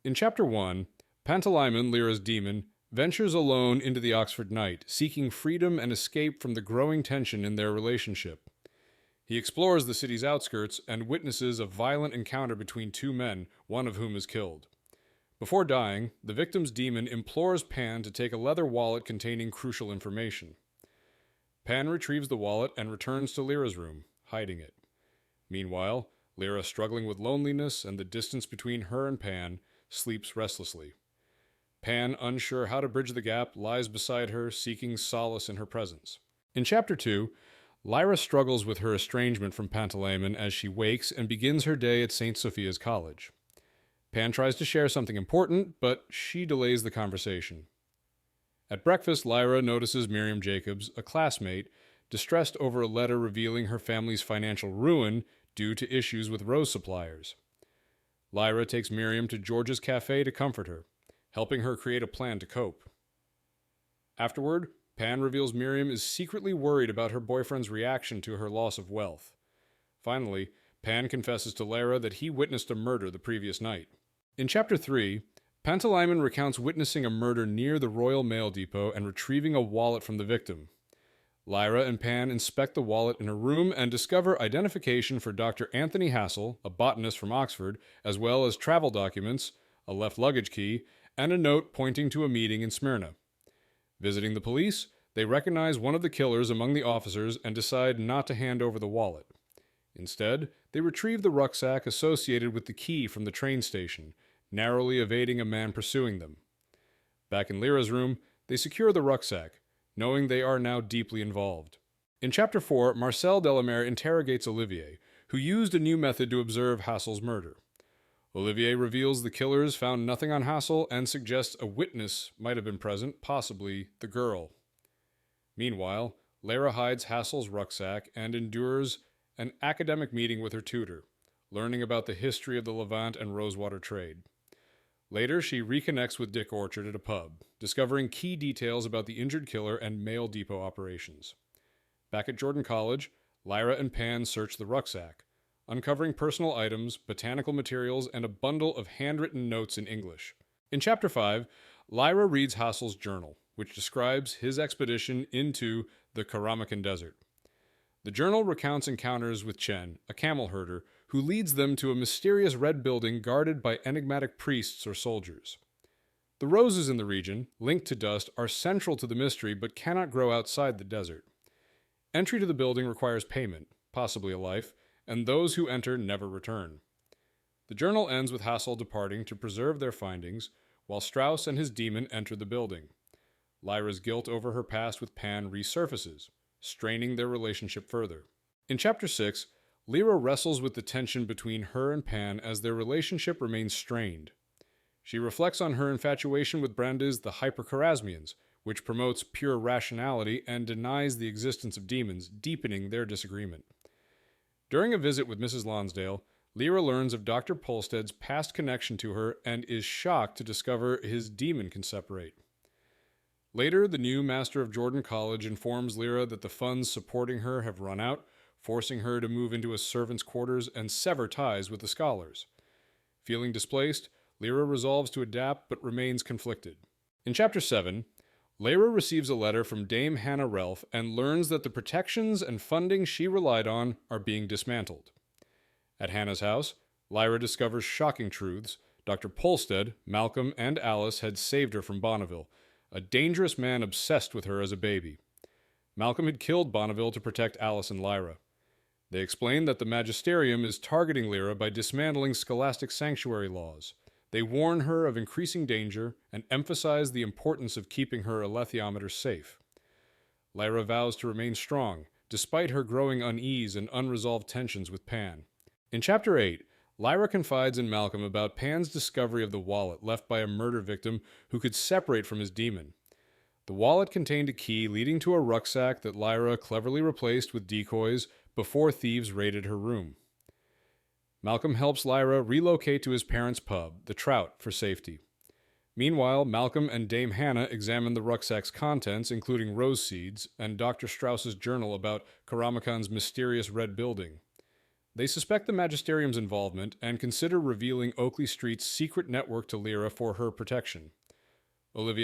In Chapter 1, Pantalaimon, Lyra's demon, ventures alone into the Oxford night, seeking freedom and escape from the growing tension in their relationship. He explores the city's outskirts and witnesses a violent encounter between two men, one of whom is killed. Before dying, the victim's demon implores Pan to take a leather wallet containing crucial information. Pan retrieves the wallet and returns to Lyra's room, hiding it. Meanwhile, Lyra, struggling with loneliness and the distance between her and Pan, sleeps restlessly. Pan, unsure how to bridge the gap, lies beside her, seeking solace in her presence. In Chapter 2, Lyra struggles with her estrangement from Pantalaimon as she wakes and begins her day at St. Sophia's College. Pan tries to share something important, but she delays the conversation. At breakfast, Lyra notices Miriam Jacobs, a classmate, distressed over a letter revealing her family's financial ruin due to issues with rose suppliers. Lyra takes Miriam to George's cafe to comfort her, helping her create a plan to cope. Afterward, Pan reveals Miriam is secretly worried about her boyfriend's reaction to her loss of wealth. Finally, Pan confesses to Lyra that he witnessed a murder the previous night. In Chapter 3, Pantalaimon recounts witnessing a murder near the Royal Mail Depot and retrieving a wallet from the victim. Lyra and Pan inspect the wallet in her room and discover identification for Dr. Anthony Hassel, a botanist from Oxford, as well as travel documents, a left luggage key, and a note pointing to a meeting in Smyrna. Visiting the police, they recognize one of the killers among the officers and decide not to hand over the wallet. Instead, they retrieve the rucksack associated with the key from the train station, narrowly evading a man pursuing them. Back in Lyra's room, they secure the rucksack, knowing they are now deeply involved. In Chapter 4, Marcel Delamere interrogates Olivier, who used a new method to observe Hassel's murder. Olivier reveals the killers found nothing on Hassel and suggests a witness might have been present, possibly the girl. Meanwhile, Lyra hides Hassel's rucksack and endures an academic meeting with her tutor, learning about the history of the Levant and Rosewater trade. Later, she reconnects with Dick Orchard at a pub, discovering key details about the injured killer and mail depot operations. Back at Jordan College, Lyra and Pan search the rucksack, uncovering personal items, botanical materials, and a bundle of handwritten notes in English. In Chapter 5, Lyra reads Hassel's journal, which describes his expedition into the Karamakan Desert. The journal recounts encounters with Chen, a camel herder, who leads them to a mysterious red building guarded by enigmatic priests or soldiers. The roses in the region, linked to dust, are central to the mystery but cannot grow outside the desert. Entry to the building requires payment, possibly a life, and those who enter never return. The journal ends with Hassel departing to preserve their findings, while Strauss and his demon enter the building. Lyra's guilt over her past with Pan resurfaces, straining their relationship further. In Chapter 6, Lyra wrestles with the tension between her and Pan as their relationship remains strained. She reflects on her infatuation with Brandes the Hypercharasmians, which promotes pure rationality and denies the existence of demons, deepening their disagreement. During a visit with Mrs. Lonsdale, Lyra learns of Dr. Polstead's past connection to her and is shocked to discover his demon can separate. Later, the new master of Jordan College informs Lyra that the funds supporting her have run out, forcing her to move into a servant's quarters and sever ties with the scholars. Feeling displaced, Lyra resolves to adapt but remains conflicted. In Chapter 7, Lyra receives a letter from Dame Hannah Relf and learns that the protections and funding she relied on are being dismantled. At Hannah's house, Lyra discovers shocking truths. Dr. Polstead, Malcolm, and Alice had saved her from Bonneville, a dangerous man obsessed with her as a baby. Malcolm had killed Bonneville to protect Alice and Lyra. They explain that the magisterium is targeting Lyra by dismantling scholastic sanctuary laws. They warn her of increasing danger and emphasize the importance of keeping her alethiometer safe. Lyra vows to remain strong, despite her growing unease and unresolved tensions with Pan. In Chapter 8, Lyra confides in Malcolm about Pan's discovery of the wallet left by a murder victim who could separate from his demon. The wallet contained a key leading to a rucksack that Lyra cleverly replaced with decoys before thieves raided her room. Malcolm helps Lyra relocate to his parents' pub, the Trout, for safety. Meanwhile, Malcolm and Dame Hannah examine the rucksack's contents, including rose seeds, and Dr. Strauss's journal about Karamakan's mysterious red building. They suspect the Magisterium's involvement and consider revealing Oakley Street's secret network to Lyra for her protection. Olivia